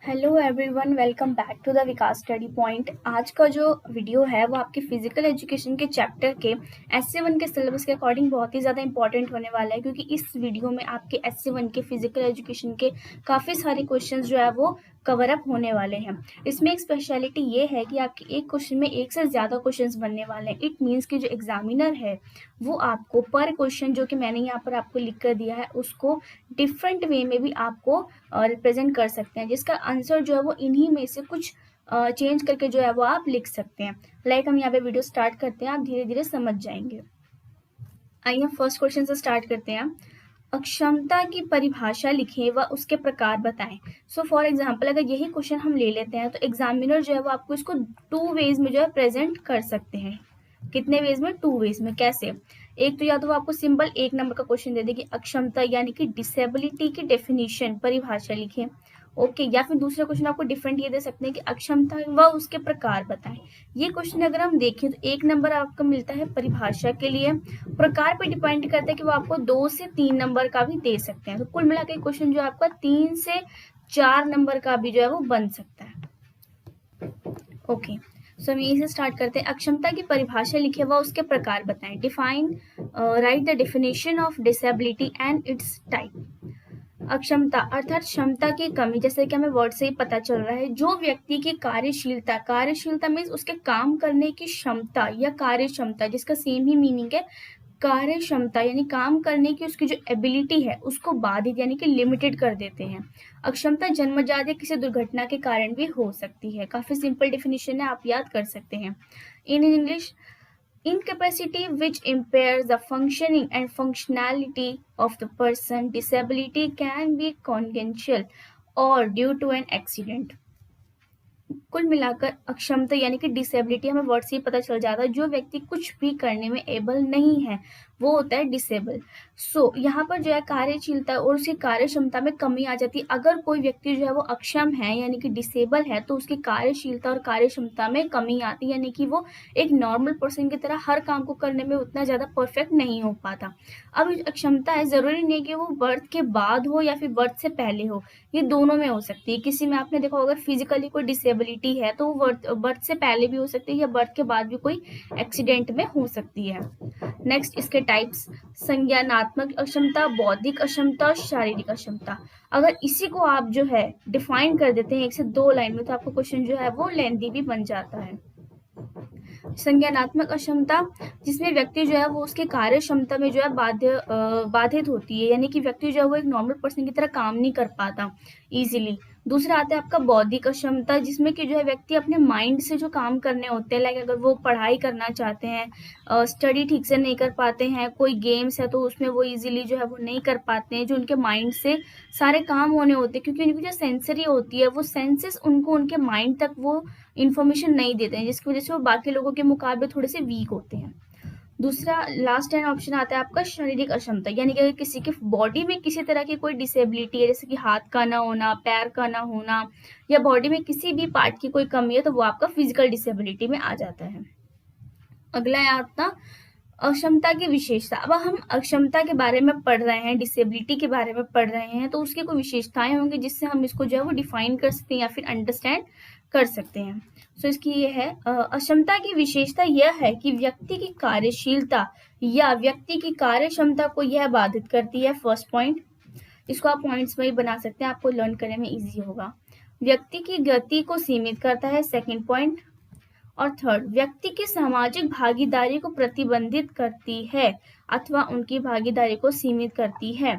Hello everyone, welcome back to the Vikas study point. आज का जो वीडियो है वो आपके फिजिकल एजुकेशन के चैप्टर के SC1 के सिलेबस के अकॉर्डिंग बहुत ही ज़्यादा इंपॉर्टेंट होने वाला है, क्योंकि इस वीडियो में आपके SC1 के फिजिकल एजुकेशन के काफ़ी सारे क्वेश्चंस जो है वो कवर अप होने वाले हैं। इसमें एक स्पेशलिटी ये है कि आपके एक क्वेश्चन में एक से ज़्यादा क्वेश्चंस बनने वाले हैं। इट मीन्स कि जो एग्जामिनर है वो आपको पर क्वेश्चन, जो कि मैंने यहाँ पर आपको लिख कर दिया है, उसको डिफरेंट वे में भी आपको रिप्रेजेंट कर सकते हैं, जिसका आंसर जो है वो इन्हीं में से कुछ चेंज करके जो है वो आप लिख सकते हैं। हम यहाँ पे वीडियो स्टार्ट करते हैं, आप धीरे धीरे समझ जाएंगे। आइए हम फर्स्ट क्वेश्चन से स्टार्ट करते हैं। अक्षमता की परिभाषा लिखें व उसके प्रकार बताएं। सो फॉर एग्जाम्पल, अगर यही क्वेश्चन हम ले लेते हैं तो एग्जामिनर जो है वो आपको इसको 2 वेज में जो है प्रेजेंट कर सकते हैं। कितने वेज में? 2 वेज में। कैसे? एक तो या तो वो आपको सिंपल 1 नंबर का क्वेश्चन दे दे कि अक्षमता यानी कि डिसेबिलिटी की डेफिनेशन, परिभाषा लिखें। ओके, या फिर दूसरा क्वेश्चन आपको डिफरेंट ये दे सकते हैं कि अक्षमता व उसके प्रकार बताएं। ये क्वेश्चन अगर हम देखें तो 1 नंबर आपको मिलता है परिभाषा के लिए। प्रकार पे डिपेंड करता है कि वो आपको 2 से 3 नंबर का भी दे सकते हैं। तो कुल मिला के क्वेश्चन जो आपका 3 से 4 नंबर का भी जो है वो बन सकता है। ओके, सो हम यहीं से स्टार्ट करते हैं। अक्षमता की परिभाषा लिखे व उसके प्रकार बताएं। Define, right the definition of disability and it's type. अक्षमता अर्थात क्षमता की कमी, जैसे कि हमें वर्ड से ही पता चल रहा है, जो व्यक्ति की कार्यशीलता, कार्यशीलता मीन्स उसके काम करने की क्षमता या कार्य क्षमता, जिसका सेम ही मीनिंग है। कार्य क्षमता यानी काम करने की उसकी जो एबिलिटी है उसको बाधित यानी कि लिमिटेड कर देते हैं। अक्षमता जन्मजात या किसी दुर्घटना के कारण भी हो सकती है। काफी सिंपल डेफिनेशन है, आप याद कर सकते हैं। In English, incapacity which impairs the functioning and functionality of the person. Disability can be congenital or due to an accident. कुल मिलाकर अक्षमता यानी कि डिसेबिलिटी, हमें वर्ड से ही पता चल जाता है, जो व्यक्ति कुछ भी करने में एबल नहीं है वो होता है डिसेबल। सो यहाँ पर जो है कार्यशीलता और उसकी कार्य क्षमता में कमी आ जाती है। अगर कोई व्यक्ति जो है वो अक्षम है यानी कि डिसेबल है तो उसकी कार्यशीलता और कार्य क्षमता में कमी आती है, यानी कि वो एक नॉर्मल पर्सन की तरह हर काम को करने में उतना ज्यादा परफेक्ट नहीं हो पाता। अब अक्षमता है, जरूरी नहीं कि वो बर्थ के बाद हो या फिर बर्थ से पहले हो, ये दोनों में हो सकती है। किसी में आपने देखा अगर फिजिकली कोई डिसेबिलिटी है तो वो बर्थ से पहले भी हो सकती है या बर्थ के बाद भी कोई एक्सीडेंट में हो सकती है। नेक्स्ट, इसके टाइप्स। संज्ञानात्मक अक्षमता, बौद्धिक अक्षमता और शारीरिक अक्षमता। अगर इसी को आप जो है डिफाइन कर देते हैं 1 से 2 लाइन में तो आपका क्वेश्चन जो है वो लेंथी भी बन जाता है। संज्ञानात्मक अक्षमता, जिसमें व्यक्ति जो है वो उसके कार्य क्षमता में जो है बाधित होती है, यानी कि व्यक्ति जो है वो एक नॉर्मल पर्सन की तरह काम नहीं कर पाता इजीली। दूसरा आता है आपका बौद्धिक अक्षमता, जिसमें कि जो है व्यक्ति अपने माइंड से जो काम करने होते हैं, लाइक अगर वो पढ़ाई करना चाहते हैं, स्टडी ठीक से नहीं कर पाते हैं, कोई गेम्स है तो उसमें वो इजीली जो है वो नहीं कर पाते हैं, जो उनके माइंड से सारे काम होने होते हैं, क्योंकि उनकी जो सेंसरी होती है वो सेंसेस उनको उनके माइंड तक वो इन्फॉर्मेशन नहीं देते हैं, जिसकी वजह से वो बाकी लोगों के मुकाबले थोड़े से वीक होते हैं। दूसरा लास्ट एंड ऑप्शन आता है आपका शारीरिक अक्षमता, यानी कि अगर किसी की बॉडी में किसी तरह की कोई डिसेबिलिटी है, जैसे कि हाथ का ना होना, पैर का ना होना, या बॉडी में किसी भी पार्ट की कोई कमी है, तो वो आपका फिजिकल डिसेबिलिटी में आ जाता है। अगला है आपका अक्षमता की विशेषता। अब हम अक्षमता के बारे में पढ़ रहे हैं, डिसेबिलिटी के बारे में पढ़ रहे हैं, तो उसकी कोई विशेषताएं होंगी जिससे हम इसको जो है वो डिफाइन कर सकते हैं या फिर अंडरस्टैंड कर सकते हैं। सो इसकी ये है, अक्षमता की विशेषता यह है कि व्यक्ति की कार्यशीलता या व्यक्ति की कार्य क्षमता को यह बाधित करती है। फर्स्ट पॉइंट, इसको आप पॉइंट्स में ही बना सकते हैं, आपको लर्न करने में इजी होगा। व्यक्ति की गति को सीमित करता है, सेकेंड पॉइंट। और थर्ड, व्यक्ति की सामाजिक भागीदारी को प्रतिबंधित करती है अथवा उनकी भागीदारी को सीमित करती है।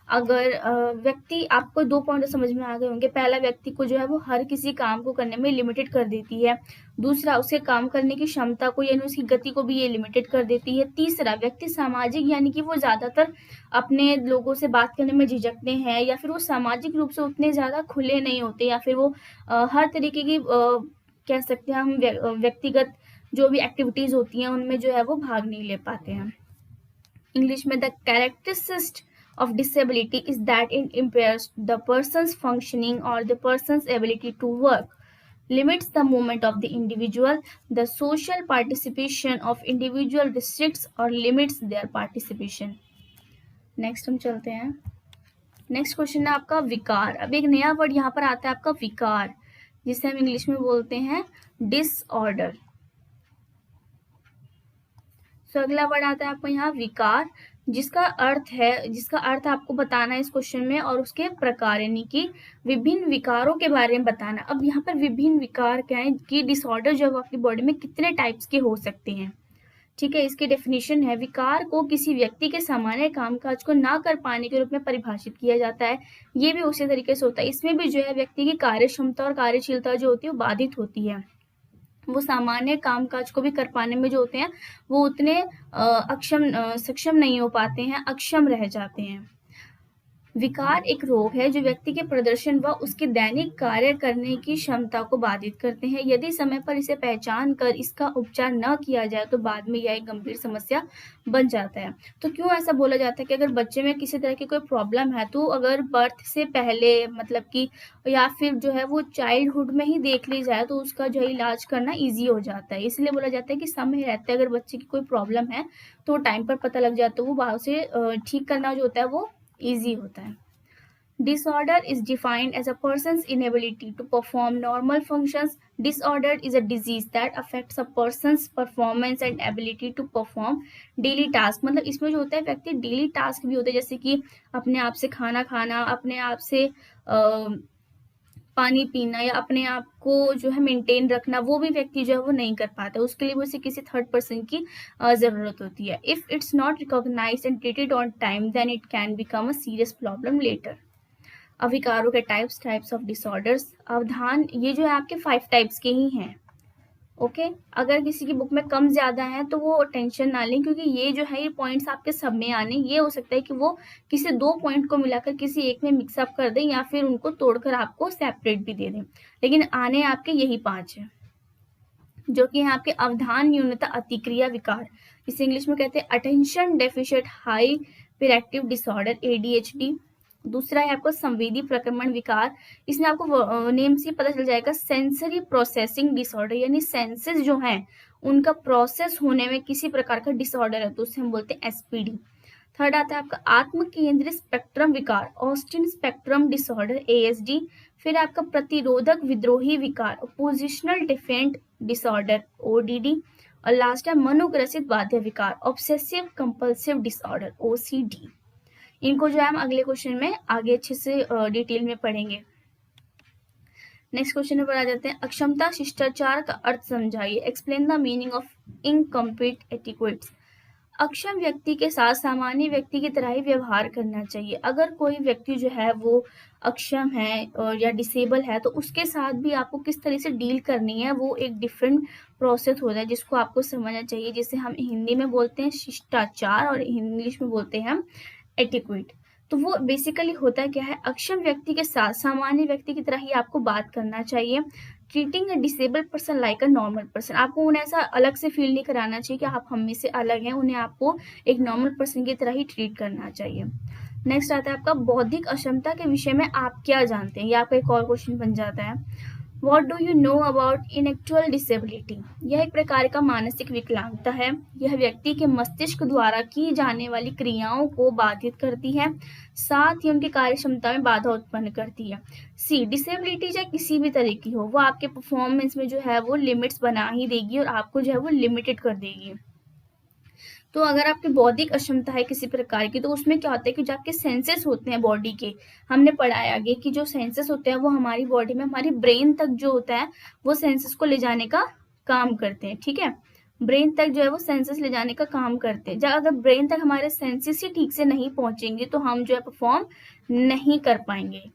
अगर व्यक्ति, आपको 2 पॉइंट समझ में आ गए होंगे। पहला, व्यक्ति को जो है वो हर किसी काम को करने में लिमिटेड कर देती है। दूसरा, उसके काम करने की क्षमता को यानी उसकी गति को भी ये लिमिटेड कर देती है। तीसरा, व्यक्ति सामाजिक यानी कि वो ज्यादातर अपने लोगों से बात करने में झिझकते हैं, या फिर वो सामाजिक रूप से उतने ज्यादा खुले नहीं होते, या फिर वो हर तरीके की कह सकते हैं हम व्यक्तिगत जो भी एक्टिविटीज होती हैं उनमें जो है वो भाग नहीं ले पाते हैं। इंग्लिश में, the characteristic of disability is that it impairs the person's functioning or the person's ability to work, limits the movement of the individual, the social participation of individual, restricts or limits their participation. Next हम चलते हैं। Next question है आपका विकार। अब एक नया word यहाँ पर आता है आपका विकार, जिसे हम इंग्लिश में बोलते हैं डिसऑर्डर। सो अगला वर्ड आता है आपको यहाँ विकार, जिसका अर्थ आपको बताना है इस क्वेश्चन में, और उसके प्रकार यानी कि विभिन्न विकारों के बारे में बताना। अब यहाँ पर विभिन्न विकार क्या है कि डिसऑर्डर जो है वो आपकी बॉडी में कितने टाइप्स के हो सकते हैं। ठीक है, इसकी डेफिनेशन है, विकार को किसी व्यक्ति के सामान्य कामकाज को ना कर पाने के रूप में परिभाषित किया जाता है। ये भी उसी तरीके से होता है, इसमें भी जो है व्यक्ति की कार्य क्षमता और कार्यशीलता जो होती है वो बाधित होती है। वो सामान्य कामकाज को भी कर पाने में जो होते हैं वो उतने सक्षम नहीं हो पाते हैं, अक्षम रह जाते हैं। विकार एक रोग है जो व्यक्ति के प्रदर्शन व उसके दैनिक कार्य करने की क्षमता को बाधित करते हैं। यदि समय पर इसे पहचान कर इसका उपचार न किया जाए तो बाद में यह एक गंभीर समस्या बन जाता है। तो क्यों ऐसा बोला जाता है कि अगर बच्चे में किसी तरह की कोई प्रॉब्लम है तो अगर बर्थ से पहले मतलब कि या फिर जो है वो चाइल्डहुड में ही देख ली जाए तो उसका जो है इलाज करना ईजी हो जाता है। इसलिए बोला जाता है कि समय रहते अगर बच्चे की कोई प्रॉब्लम है तो टाइम पर पता लग जाता है, वो बाहर से ठीक करना जो होता है वो easy होता है। Disorder is defined as a person's inability to perform normal functions. Disorder is a disease that affects a person's performance and ability to perform daily task. मतलब इसमें जो होता है व्यक्ति डेली टास्क भी होते हैं, जैसे कि अपने आप से खाना खाना, अपने आप से पानी पीना या अपने आप को जो है मेंटेन रखना, वो भी व्यक्ति जो है वो नहीं कर पाता। उसके लिए उसे किसी थर्ड पर्सन की जरूरत होती है। If it's not recognised and treated on time then it can become a serious problem later. अब विकारों के टाइप्स ऑफ डिसऑर्डर्स। अवधान ये जो है आपके 5 टाइप्स के ही हैं। ओके, अगर किसी की बुक में कम ज्यादा है तो वो टेंशन ना लें, क्योंकि ये जो है ये पॉइंट्स आपके सब में आने, ये हो सकता है कि वो किसी 2 पॉइंट को मिलाकर किसी एक में मिक्सअप कर दें या फिर उनको तोड़कर आपको सेपरेट भी दे दें, लेकिन आने आपके यही 5 है, जो कि है आपके अवधान न्यूनता अतिक्रिया विकार, इसे इंग्लिश में कहते हैं attention deficient hyper active disorder, ADHD। दूसरा है आपको संवेदी प्रक्रमण विकार, इसमें आपको नेम से पता चल जाएगा सेंसरी प्रोसेसिंग डिसऑर्डर, यानी सेंसेस जो हैं उनका प्रोसेस होने में किसी प्रकार का डिसऑर्डर है तो उसे हम बोलते हैं SPD। थर्ड आता है आपका आत्म केंद्रित स्पेक्ट्रम विकार, ऑस्टिन स्पेक्ट्रम डिसऑर्डर, ASD। फिर आपका प्रतिरोधक विद्रोही विकार, ओपोजिशनल डिफेंट डिसऑर्डर, ODD। और लास्ट है मनोग्रसित बाध्य विकार, ऑब्सेसिव कंपल्सिव डिसऑर्डर, OCD। इनको जो है हम अगले क्वेश्चन में आगे अच्छे से डिटेल में पढ़ेंगे। नेक्स्ट क्वेश्चन पर आ जाते हैं, अक्षमता शिष्टाचार का अर्थ समझाइए। Explain the meaning of incomplete etiquettes. अक्षम व्यक्ति के साथ सामान्य व्यक्ति की तरह ही व्यवहार करना चाहिए। अगर कोई व्यक्ति जो है वो अक्षम है या डिसेबल है तो उसके साथ भी आपको किस तरह से डील करनी है वो एक डिफरेंट प्रोसेस होता है, जिसको आपको समझना चाहिए, जिसे हम हिंदी में बोलते हैं शिष्टाचार और इंग्लिश में बोलते हैं हम एटिक्वेट। तो वो बेसिकली होता क्या है, अक्षम व्यक्ति के साथ सामान्य व्यक्ति की तरह ही आपको बात करना चाहिए। Treating a disable person like a normal person, आपको उन्हें ऐसा अलग से फील नहीं कराना चाहिए कि आप हम में से अलग हैं, उन्हें आपको एक नॉर्मल पर्सन की तरह ही ट्रीट करना चाहिए। नेक्स्ट आता है आपका बौद्धिक अक्षमता के विषय में आप क्या जानते हैं, ये आपका एक और क्वेश्चन बन जाता है। What do you know about intellectual disability? यह एक प्रकार का मानसिक विकलांगता है। यह व्यक्ति के मस्तिष्क द्वारा की जाने वाली क्रियाओं को बाधित करती है, साथ ही उनकी कार्य क्षमता में बाधा उत्पन्न करती है। C, डिसेबिलिटी चाहे किसी भी तरह की हो, वो आपके परफॉर्मेंस में जो है वो लिमिट्स बना ही देगी और आपको जो है वो लिमिटेड कर देगी। तो अगर आपकी बौद्धिक अक्षमता है किसी प्रकार की तो उसमें क्या होता है कि जो आपके सेंसेस होते हैं बॉडी के, हमने पढ़ा है आगे कि जो सेंसेस होते हैं वो हमारी बॉडी में हमारी ब्रेन तक जो होता है वो सेंसेस को ले जाने का काम करते हैं। ठीक है, ब्रेन तक जो है वो सेंसेस ले जाने का काम करते हैं। जब अगर ब्रेन तक हमारे सेंसेस ही ठीक से नहीं पहुंचेंगे तो हम जो है परफॉर्म नहीं कर पाएंगे।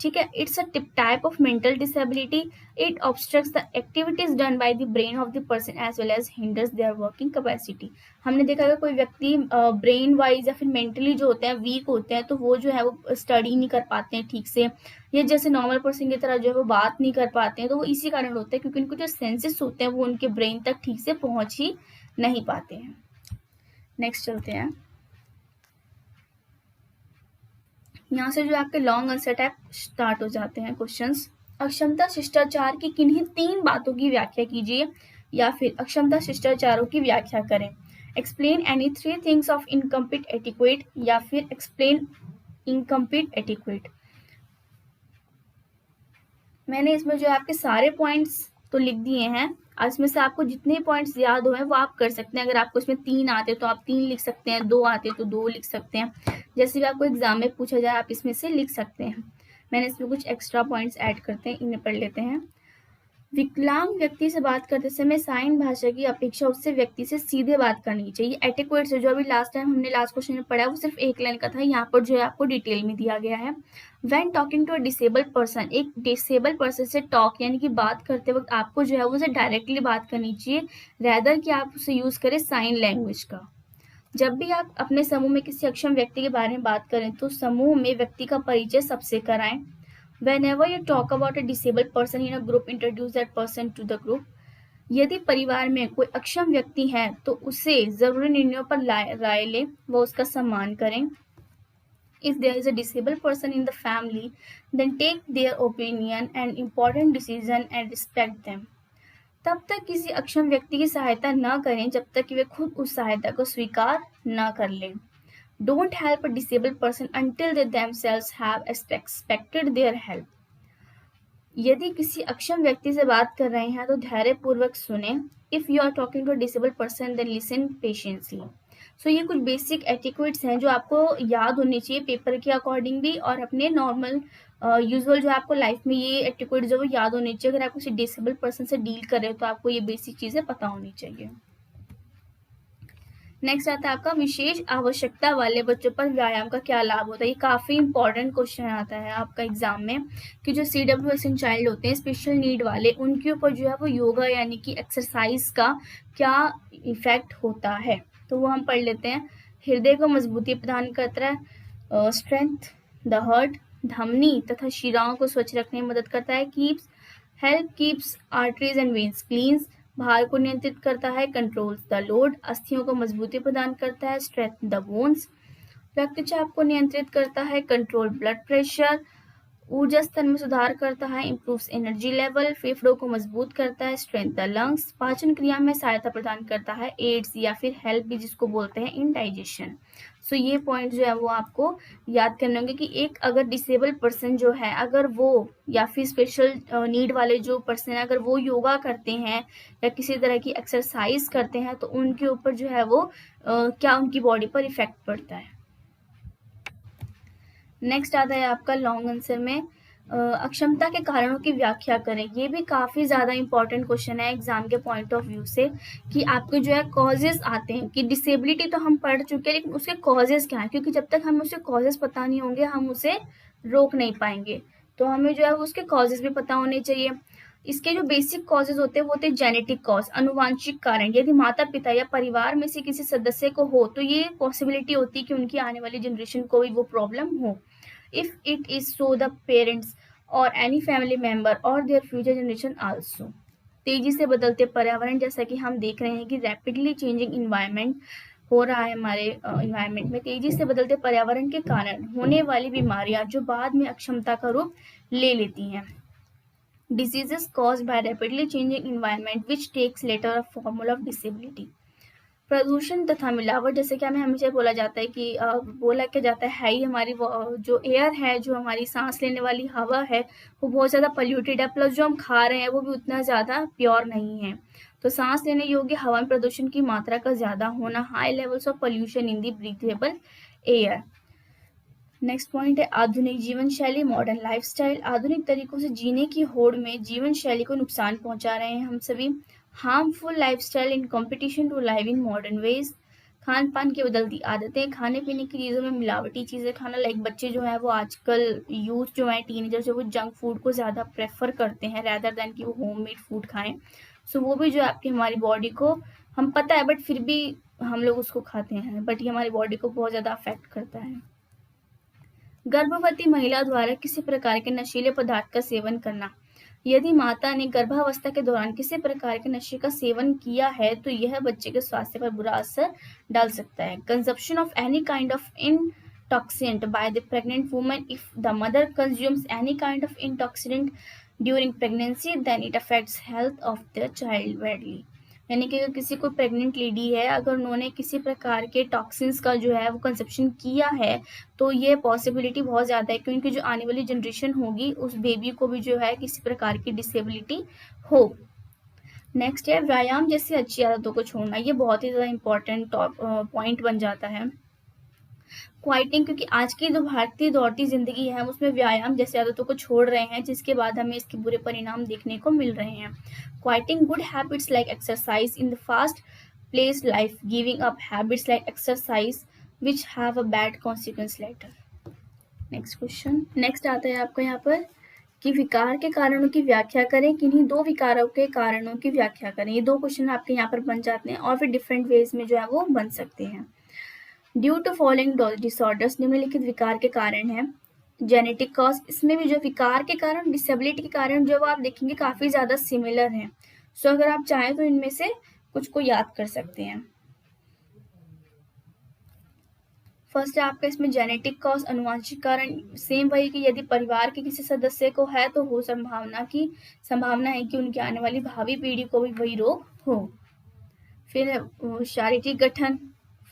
ठीक है, it's a type of mental disability. It obstructs the activities done by the brain of the person as well as hinders their working capacity. हमने देखा अगर कोई व्यक्ति ब्रेन वाइज या फिर मेंटली जो होते हैं वीक होते हैं तो वो जो है वो स्टडी नहीं कर पाते हैं ठीक से, या जैसे नॉर्मल पर्सन की तरह जो है वो बात नहीं कर पाते हैं, तो वो इसी कारण होता है क्योंकि उनको जो सेंसेस होते हैं वो उनके ब्रेन तक ठीक से पहुंच ही नहीं पाते हैं। नेक्स्ट चलते हैं, यहाँ से जो आपके लॉन्ग आंसर टाइप स्टार्ट हो जाते हैं क्वेश्चंस। अक्षमता शिष्टाचार की किन्हीं 3 बातों की व्याख्या कीजिए या फिर अक्षमता शिष्टाचारों की व्याख्या करें। Explain any 3 things of incomplete etiquette या फिर एक्सप्लेन इनकम्प्लीट, एडिक्वेट। मैंने इसमें जो आपके सारे पॉइंट्स तो लिख दिए हैं, और इसमें से आपको जितने पॉइंट्स याद हुए वो आप कर सकते हैं। अगर आपको इसमें 3 आते तो आप 3 लिख सकते हैं, 2 आते तो 2 लिख सकते हैं, जैसे भी आपको एग्जाम में पूछा जाए आप इसमें से लिख सकते हैं। मैंने इसमें कुछ एक्स्ट्रा पॉइंट्स ऐड करते हैं, इन्हें पढ़ लेते हैं। विकलांग व्यक्ति से बात करते समय साइन भाषा की अपेक्षा उससे व्यक्ति से सीधे बात करनी चाहिए। एटिक्वेट से जो अभी लास्ट टाइम हमने लास्ट क्वेश्चन में पढ़ा वो सिर्फ एक लाइन का था, यहाँ पर जो है आपको डिटेल में दिया गया है। When talking to a disabled person, एक डिसेबल्ड पर्सन से टॉक यानी कि बात करते वक्त आपको जो है वो उसे डायरेक्टली बात करनी चाहिए, रैदर कि आप उसे यूज करें साइन लैंग्वेज का। जब भी आप अपने समूह में किसी अक्षम व्यक्ति के बारे में बात करें तो समूह में व्यक्ति का परिचय सबसे कराएं। Whenever you talk about a disabled person in a group, introduce that person to the group. यदि परिवार में कोई अक्षम व्यक्ति है तो उसे जरूरी निर्णयों पर राय ले, वो उसका सम्मान करें। If there is a disabled person in the family, then take their opinion and important decision and respect them. तब तक किसी अक्षम व्यक्ति की सहायता न करें जब तक कि वे खुद उस सहायता को स्वीकार न कर लें। Don't help a disabled person until they themselves have expected their help. यदि किसी अक्षम व्यक्ति से बात कर रहे हैं तो धैर्यपूर्वक सुने। If you are talking to a disabled person, then listen patiently. So ये कुछ बेसिक एटिक्वेट्स हैं जो आपको याद होने चाहिए पेपर के अकॉर्डिंग भी, और अपने नॉर्मल यूजुअल जो आपको लाइफ में ये एटिक्वेट जो वो याद होने चाहिए। अगर आप किसी डिसेबल्ड पर्सन से डील कर रहे हो तो आपको ये बेसिक चीज़ें पता होनी चाहिए। नेक्स्ट आता है आपका विशेष आवश्यकता वाले बच्चों पर व्यायाम का क्या लाभ होता है। ये काफ़ी इंपॉर्टेंट क्वेश्चन आता है आपका एग्जाम में कि जो CWS चाइल्ड होते हैं स्पेशल नीड वाले, उनके ऊपर जो है वो योगा यानी कि एक्सरसाइज का क्या इफेक्ट होता है, तो वो हम पढ़ लेते हैं। हृदय को मजबूती प्रदान करता है, स्ट्रेंथ द हार्ट, धमनी तथा शिराओं को स्वच्छ रखने में मदद करता है। Keeps arteries and veins clean, भार को नियंत्रित करता है, कंट्रोल्स द लोड, अस्थियों को मजबूती प्रदान करता है, स्ट्रेंथ द बोन्स, रक्तचाप को नियंत्रित करता है, कंट्रोल ब्लड प्रेशर, ऊर्जा स्तर में सुधार करता है, इम्प्रूव्स एनर्जी लेवल, फेफड़ों को मजबूत करता है, स्ट्रेंथ द लंग्स, पाचन क्रिया में सहायता प्रदान करता है, एड्स या फिर हेल्प भी जिसको बोलते हैं इन डाइजेशन। सो ये पॉइंट जो है वो आपको याद करने होंगे कि एक अगर डिसेबल पर्सन जो है, अगर वो या फिर स्पेशल नीड वाले जो पर्सन है, अगर वो योगा करते हैं या किसी तरह की एक्सरसाइज करते हैं तो उनके ऊपर जो है वो क्या उनकी बॉडी पर इफेक्ट पड़ता है। नेक्स्ट आता है आपका लॉन्ग आंसर में अक्षमता के कारणों की व्याख्या करें। ये भी काफ़ी ज़्यादा इंपॉर्टेंट क्वेश्चन है एग्जाम के पॉइंट ऑफ व्यू से कि आपके जो है कॉजेज आते हैं कि डिसेबिलिटी तो हम पढ़ चुके हैं लेकिन उसके कॉजेज क्या हैं, क्योंकि जब तक हमें उसके कॉजेज पता नहीं होंगे हम उसे रोक नहीं पाएंगे। तो हमें जो है उसके कॉजेज भी पता होने चाहिए। इसके जो बेसिक कॉजेज होते हैं वो होते हैं जेनेटिक कॉज, अनुवांशिक कारण। यदि माता पिता या परिवार में से किसी सदस्य को हो तो ये पॉसिबिलिटी होती है कि उनकी आने वाली जनरेशन को भी वो प्रॉब्लम हो। If it is so, the parents or any family member or their future generation also. तेजी से बदलते पर्यावरण, जैसा कि हम देख रहे हैं कि रैपिडली चेंजिंग इन्वायरमेंट हो रहा है हमारे इन्वायरमेंट में। तेजी से बदलते पर्यावरण के कारण होने वाली बीमारियां जो बाद में अक्षमता का रूप ले लेती हैं। Diseases caused by rapidly changing environment which takes later a form of disability. प्रदूषण तथा मिलावट, जैसे कि हमें हमेशा बोला जाता है कि बोला क्या जाता है ही हमारी जो एयर है, जो हमारी सांस लेने वाली हवा है वो बहुत ज़्यादा पोल्यूटेड है, प्लस जो हम खा रहे हैं वो भी उतना ज़्यादा प्योर नहीं है। तो सांस लेने योग्य हवा में प्रदूषण की मात्रा का ज़्यादा होना, high levels of pollution in the breathable air. Next point है आधुनिक जीवन शैली, मॉडर्न लाइफस्टाइल। आधुनिक तरीकों से जीने की होड़ में जीवन शैली को नुकसान पहुंचा रहे हैं हम सभी। Harmful lifestyle in competition to live in modern ways. खान पान की बदलती आदतें, खाने पीने की चीज़ों में मिलावटी चीज़ें खाना। लाइक बच्चे जो है वो आजकल यूथ जो है टीनेजर जो वो जंक फूड को ज़्यादा प्रेफर करते हैं रैदर देन कि वो होममेड फूड खाएं। सो वो भी जो है आपकी हमारी बॉडी को, हम पता है बट फिर भी हम लोग उसको खाते हैं, बट ये हमारी बॉडी को बहुत ज़्यादा अफेक्ट करता है। गर्भवती महिला द्वारा किसी प्रकार के नशीले पदार्थ का सेवन करना। यदि माता ने गर्भावस्था के दौरान किसी प्रकार के नशे का सेवन किया है तो यह बच्चे के स्वास्थ्य पर बुरा असर डाल सकता है। Consumption of any kind of intoxicant by the pregnant woman. If the mother consumes any kind of intoxicant during pregnancy then it affects health of the child badly. यानी कि अगर किसी को प्रेग्नेंट लेडी है, अगर उन्होंने किसी प्रकार के टॉक्सिन्स का जो है वो कंजप्शन किया है, तो ये पॉसिबिलिटी बहुत ज़्यादा है क्योंकि जो आने वाली जनरेशन होगी उस बेबी को भी जो है किसी प्रकार की डिसेबिलिटी हो। नेक्स्ट है व्यायाम जैसी अच्छी आदतों को छोड़ना। ये बहुत ही ज़्यादा इंपॉर्टेंट पॉइंट बन जाता है। क्वाइटिंग, क्योंकि आज की जो भारतीय दौड़ती जिंदगी है उसमें व्यायाम जैसी आदतों को छोड़ रहे हैं, जिसके बाद हमें इसके बुरे परिणाम देखने को मिल रहे हैं। Quitting good habits like exercise in the fast place life, giving up habits like exercise which have a bad consequence later. Next question, next आता है आपको यहाँ पर कि विकार के कारणों की व्याख्या करें, किन्हीं दो विकारों के कारणों की व्याख्या करें। ये दो क्वेश्चन आपके यहाँ पर बन जाते हैं और फिर डिफरेंट वेज में जो है वो बन सकते हैं। ड्यू टू फॉलोइंग डिसऑर्डर्स, निम्नलिखित विकार के कारण है। जेनेटिक कॉज, इसमें भी जो विकार के कारण, डिसेबिलिटी के कारण जो आप देखेंगे काफी ज्यादा सिमिलर हैं। सो अगर आप चाहें तो इनमें से कुछ को याद कर सकते हैं। फर्स्ट है आपका इसमें जेनेटिक कॉज, अनुवांशिक कारण। सेम वही कि यदि परिवार के किसी सदस्य को है तो हो संभावना है कि उनकी आने वाली भावी पीढ़ी को भी वही रोग हो। फिर शारीरिक गठन,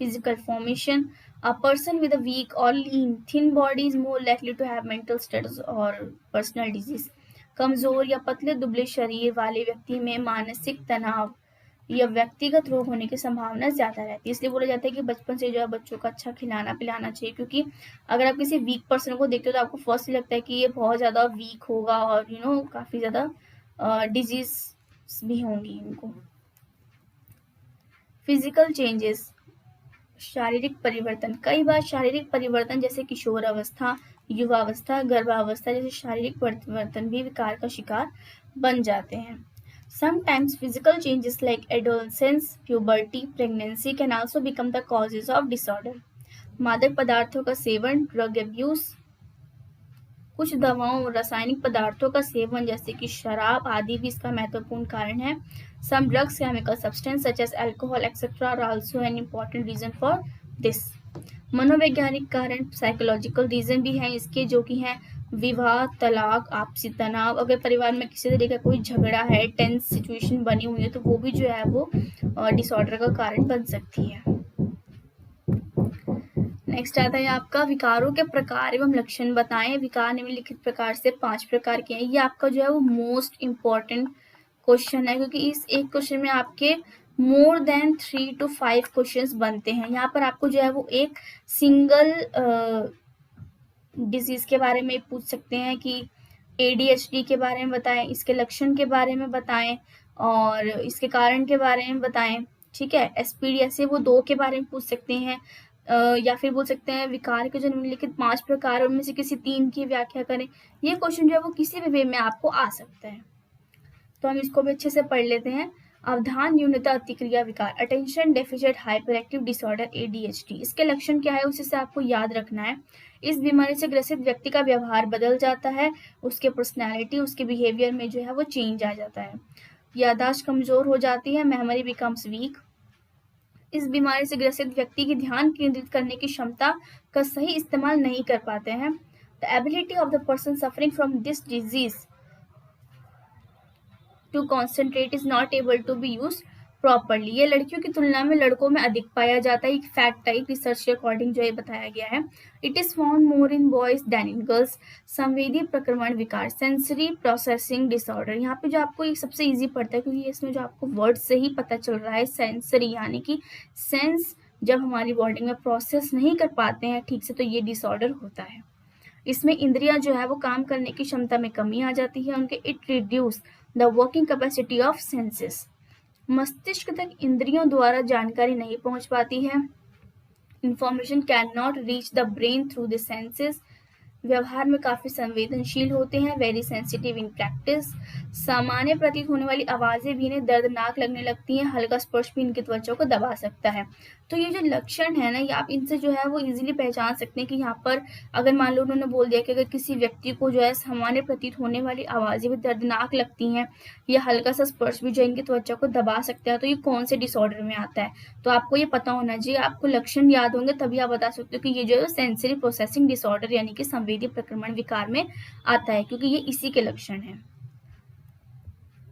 physical formation. A person with a weak or lean, thin body is more likely to have mental status or personal disease. कमजोर या पतले दुबले शरीर वाले व्यक्ति में मानसिक तनाव या व्यक्तिगत रोग होने की संभावना ज्यादा रहती है। इसलिए बोला जाता है कि बचपन से जो है बच्चों को अच्छा खिलाना पिलाना चाहिए, क्योंकि अगर आप किसी वीक पर्सन को देखते हो तो आपको फर्स्ट लगता है कि ये बहुत ज्यादा वीक होगा और काफी ज्यादा डिजीज भी होंगी इनको। फिजिकल चेंजेस, शारीरिक परिवर्तन। कई बार शारीरिक परिवर्तन जैसे किशोर अवस्था, युवावस्था, गर्भावस्था जैसे शारीरिक परिवर्तन भी विकार का शिकार बन जाते हैं। Sometimes physical changes like adolescence, puberty, pregnancy can also become the causes of disorder. मादक पदार्थों का सेवन, ड्रग एब्यूज, कुछ दवाओं और रासायनिक पदार्थों का सेवन जैसे कि शराब आदि भी इसका महत्वपूर्ण कारण है। Some drugs, chemical substance such as alcohol, etc. are also an important reason for this. मनोवैज्ञानिक कारण, साइकोलॉजिकल रीजन भी हैं इसके, जो कि हैं विवाह, तलाक, आपसी तनाव। अगर परिवार में किसी तरह का कोई झगड़ा है, टेंस सिचुएशन बनी हुई है, तो वो भी जो है वो डिसऑर्डर का कारण बन सकती है। नेक्स्ट आता है आपका विकारों के प्रकार एवं लक्षण बताएं। विकार निम्नलिखित प्रकार से 5 प्रकार के हैं। ये आपका जो है वो मोस्ट इम्पॉर्टेंट क्वेश्चन है, क्योंकि इस एक क्वेश्चन में आपके मोर देन 3 to 5 क्वेश्चंस बनते हैं। यहाँ पर आपको जो है वो एक सिंगल डिजीज के बारे में पूछ सकते हैं कि ADHD के बारे में बताएं, इसके लक्षण के बारे में बताएं और इसके कारण के बारे में बताएं। ठीक है, SPD ऐसे वो 2 के बारे में पूछ सकते हैं, या फिर बोल सकते हैं विकार के जो निम्नलिखित 5 प्रकार उनमें से किसी 3 की व्याख्या करें। ये क्वेश्चन जो है वो किसी भी वे में आपको आ सकता है, तो हम इसको भी अच्छे से पढ़ लेते हैं। अवधान न्यूनता अतिक्रिया विकार, attention deficit hyper active disorder ADHD। इसके लक्षण क्या है उसी से आपको याद रखना है। इस बीमारी से ग्रसित व्यक्ति का व्यवहार बदल जाता है, उसके पर्सनैलिटी, उसके बिहेवियर में जो है वो चेंज आ जाता है। याददाश्त कमजोर हो जाती है, मेमोरी बिकम्स वीक। इस बीमारी से ग्रसित व्यक्ति की ध्यान केंद्रित करने की क्षमता का सही इस्तेमाल नहीं कर पाते हैं। The ability of the person suffering from this disease to concentrate is not able to be used properly. ये लड़कियों की तुलना में लड़कों में अधिक पाया जाता है। फैक्ट टाइप रिसर्च के अकॉर्डिंग जो ये बताया गया है। It is found more in boys than in girls. संवेदी प्रक्रमण विकार, सेंसरी प्रोसेसिंग डिसऑर्डर। यहाँ पे जो आपको ये सबसे इजी पड़ता है, क्योंकि इसमें जो आपको वर्ड से ही पता चल रहा है, सेंसरी यानी कि सेंस जब हमारी बॉडी में प्रोसेस नहीं कर पाते हैं ठीक से, तो ये डिसऑर्डर होता है। इसमें इंद्रियां जो है वो काम करने की क्षमता में कमी आ जाती है उनके। It reduce the working capacity of senses. मस्तिष्क तक इंद्रियों द्वारा जानकारी नहीं पहुंच पाती है। Information can not reach the brain through the senses. व्यवहार में काफी संवेदनशील होते हैं, वेरी सेंसिटिव इन प्रैक्टिस। सामान्य प्रतीत होने वाली आवाजें भी इन्हें दर्दनाक लगने लगती हैं, हल्का स्पर्श भी इनकी त्वचा को दबा सकता है। तो ये जो लक्षण है ना, ये आप इनसे जो है वो इजीली पहचान सकते हैं कि यहाँ पर अगर मान लो उन्होंने बोल दिया कि अगर किसी व्यक्ति को जो है सामान्य प्रतीत होने वाली आवाजें भी दर्दनाक लगती हैं या हल्का सा स्पर्श भी जो इनकी त्वचा को दबा सकता है, तो ये कौन से डिसऑर्डर में आता है। तो आपको ये पता होना चाहिए, आपको लक्षण याद होंगे तभी आप बता सकते हो कि ये जो है सेंसरी प्रोसेसिंग डिसऑर्डर यानी कि संवेदी प्रक्रमण विकार में आता है, क्योंकि ये इसी के लक्षण है।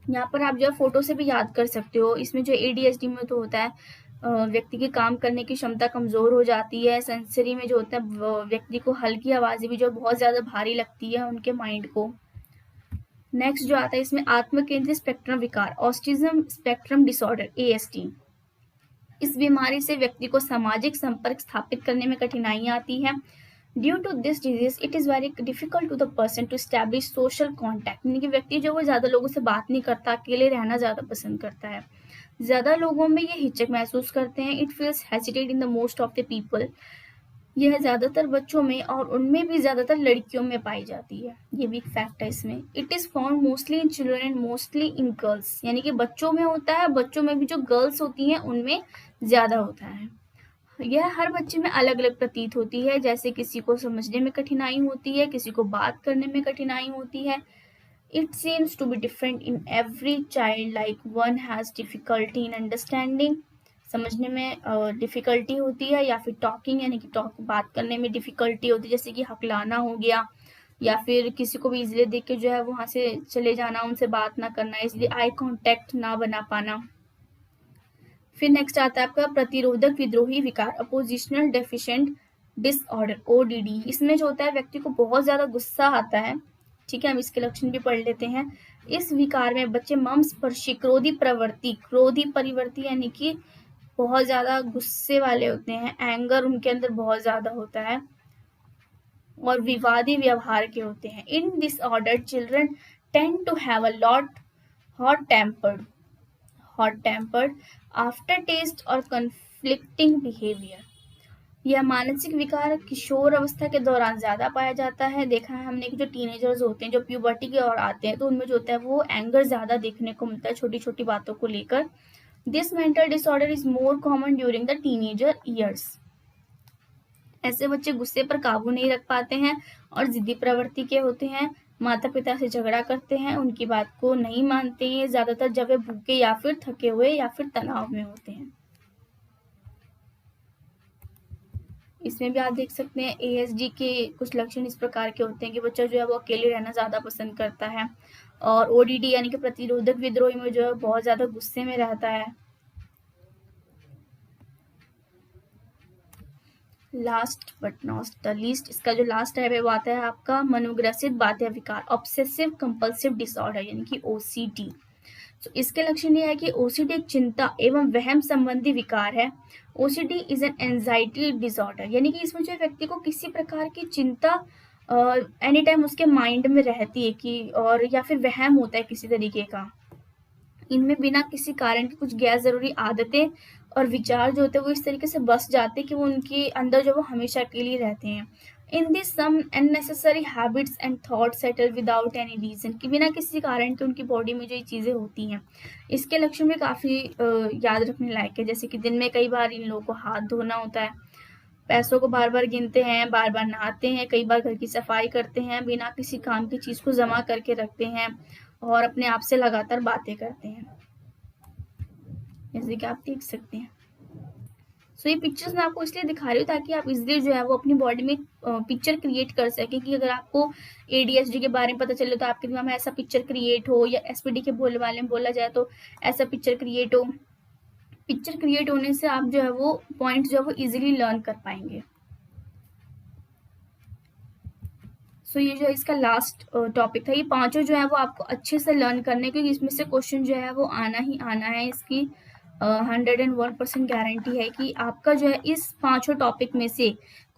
यहाँ पर आप जो है फोटो से भी याद कर सकते हो। इसमें जो ADHD में तो होता है व्यक्ति की काम करने की क्षमता कमजोर हो जाती है। सेंसरी में जो होता है व्यक्ति को हल्की आवाजें भी जो बहुत ज्यादा भारी लगती है उनके माइंड को। नेक्स्ट जो आता है इसमें आत्म केंद्रित स्पेक्ट्रम विकार, ऑटिज्म स्पेक्ट्रम डिसऑर्डर ASD। इस बीमारी से व्यक्ति को सामाजिक संपर्क स्थापित करने में कठिनाई आती है। Due to this disease it is very difficult to the person to establish social contact, यानी कि व्यक्ति जो वो ज्यादा लोगों से बात नहीं करता, अकेले रहना ज्यादा पसंद करता है। ज्यादा लोगों में ये हिचक महसूस करते हैं। It feels hesitate in the most of the people. यह ज्यादातर बच्चों में और उनमें भी ज्यादातर लड़कियों में पाई जाती है। ये भी एक फैक्ट है इसमें। It is found mostly in children and mostly in girls, यानी कि बच्चों में होता है, बच्चों में भी जो गर्ल्स होती हैं उनमें ज्यादा होता है। यह हर बच्चे में अलग अलग प्रतीत होती है, जैसे किसी को समझने में कठिनाई होती है, किसी को बात करने में कठिनाई होती है। It seems to be different in every child, like one has difficulty in understanding, समझने में डिफिकल्टी होती है, या फिर टॉकिंग यानी कि बात करने में डिफिकल्टी होती है, जैसे कि हकलाना हो गया, या फिर किसी को भी इजिली देख के जो है वहां से चले जाना, उनसे बात ना करना, इसलिए आई कांटेक्ट ना बना पाना। फिर नेक्स्ट आता है आपका प्रतिरोधक विद्रोही विकार, अपोजिशनल डेफिशिएंट डिसऑर्डर ODD। इसमें जो होता है व्यक्ति को बहुत ज्यादा गुस्सा आता है। ठीक है, हम इसके लक्षण भी पढ़ लेते हैं। इस विकार में बच्चे ममस्पर्शी क्रोधी परिवर्ती यानी कि बहुत ज्यादा गुस्से वाले होते हैं, एंगर उनके अंदर बहुत ज्यादा होता है, और विवादी व्यवहार के होते हैं। In disorder children tend to have a lot hot tempered after test और कन्फ्लिक्टिंग बिहेवियर। यह मानसिक विकार किशोर अवस्था के दौरान ज्यादा पाया जाता है। देखा है हमने कि जो टीनेजर्स होते हैं, जो प्यूबर्टी की ओर आते हैं, तो उनमें जो होता है वो एंगर ज्यादा देखने को मिलता है छोटी छोटी बातों को लेकर। This mental disorder is more common during the teenager years. ऐसे बच्चे गुस्से पर काबू नहीं रख पाते हैं और जिद्दी प्रवृत्ति के होते हैं, माता पिता से झगड़ा करते हैं, उनकी बात को नहीं मानते हैं, ज्यादातर जब वे भूखे या फिर थके हुए या फिर तनाव में होते हैं। इसमें भी आप देख सकते हैं ASD के कुछ लक्षण इस प्रकार के होते हैं कि बच्चा जो है वो अकेले रहना ज्यादा पसंद करता है, और ODD यानी कि प्रतिरोधक विद्रोही में जो है बहुत ज्यादा गुस्से में रहता है। Last but not the least, इसका जो लास्ट है वो आता है आपका मनोग्रसित बाध्य विकार, ऑब्सेसिव कंपल्सिव डिसऑर्डर यानी कि OCD। तो इसके लक्षण ये है कि OCD एक चिंता एवं वहम संबंधी विकार है। OCD is an anxiety disorder, यानी कि इसमें जो व्यक्ति को किसी प्रकार की चिंता एनी टाइम उसके माइंड में रहती है कि, और या फिर वहम होता है किसी तरीके का। इनमें बिना किसी कारण की कुछ गैर जरूरी आदतें और विचार जो होते हैं वो इस तरीके से बस जाते हैं कि वो उनके अंदर जो वो हमेशा के लिए रहते हैं। In this some unnecessary habits and thoughts settle without any reason, कि बिना किसी कारण के उनकी बॉडी में जो ये चीजें होती हैं। इसके लक्षण में काफी याद रखने लायक है, जैसे कि दिन में कई बार इन लोगों को हाथ धोना होता है, पैसों को बार बार गिनते हैं, बार बार नहाते हैं, कई बार घर की सफाई करते हैं, बिना किसी काम की चीज को जमा करके रखते हैं, और अपने आप से लगातार बातें करते हैं, जैसे कि आप देख सकते हैं। सो ये पिक्चर्स मैं आपको इसलिए दिखा रही हूँ ताकि आप इजिली जो है वो अपनी बॉडी में पिक्चर क्रिएट कर सकें, कि अगर आपको ADHD के बारे में पता चले तो आपके दिमाग में ऐसा पिक्चर क्रिएट हो, या SPD के बोलने वाले में बोला जाए तो ऐसा पिक्चर क्रिएट हो। पिक्चर क्रिएट होने से आप जो है वो पॉइंट जो है वो इजिली लर्न कर पाएंगे। सो ये जो है इसका लास्ट टॉपिक था। ये पांचों जो है वो आपको अच्छे से लर्न करने, क्योंकि इसमें से क्वेश्चन जो है वो आना ही आना है। इसकी 101% गारंटी है कि आपका जो है इस पांचों टॉपिक में से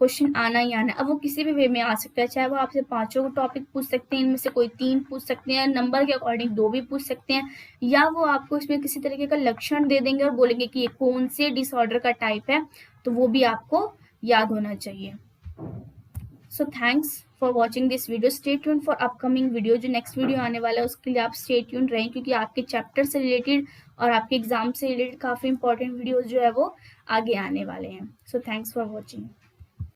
क्वेश्चन आना ही आना है। अब वो किसी भी वे में आ सकता है, चाहे वो आपसे पांचों टॉपिक पूछ सकते हैं, इनमें से कोई 3 पूछ सकते हैं, नंबर के अकॉर्डिंग 2 भी पूछ सकते हैं, या वो आपको इसमें किसी तरीके का लक्षण दे देंगे और बोलेंगे कि ये कौन से डिसऑर्डर का टाइप है, तो वो भी आपको याद होना चाहिए। So thanks for watching this video. Stay tune for upcoming video. जो नेक्स्ट वीडियो आने वाला है उसके लिए आप स्टे ट्यून रहें, क्योंकि आपके चैप्टर से रिलेटेड और आपके एग्जाम से रिलेटेड काफी इंपॉर्टेंट वीडियोस जो है वो आगे आने वाले हैं। So thanks for watching.